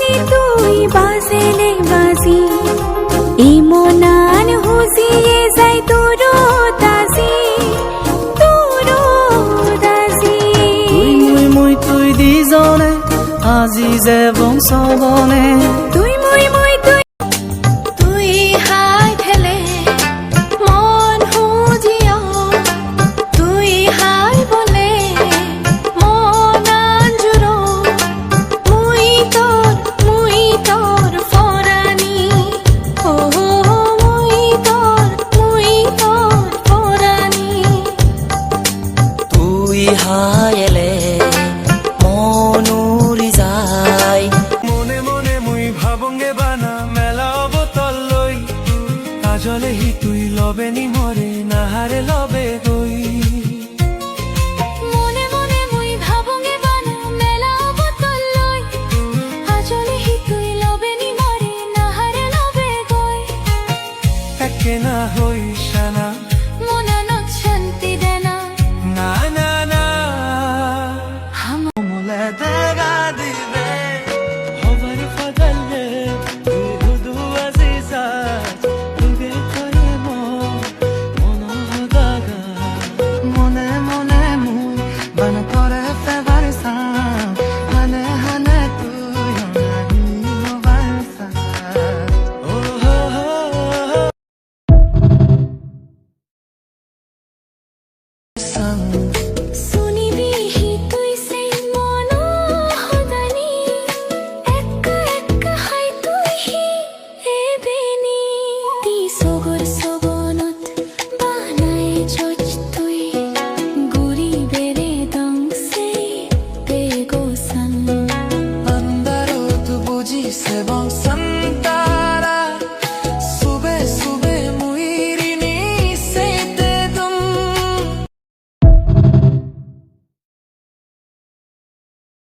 বলি তুই বাজেলে বাজি এই মনান হুজিয়ে যাই তোর দাজি তুই মুই তুই দিজনে আজি যে বংশ বনে তুই মুই মুই তুই তুই হাই ঠেলে মন হুজিয়া তুই হাই বলে মন আঞ্জুরো মুই তোর ফরানি ও মুই তোর ফরানি তুই হাই এলে মন উড়ি যায় মনে মনে মুই ভাবঙ্গে বানা মেলা অবতল লই কাজলে হি তুই লবে নি মরে নাহারে লবে গই মনে মনে মুই ভাবঙ্গে বানা মেলা অবতল লই আজলে হি তুই লবে নি মরে নাহারে লবে গই একে না হই সানা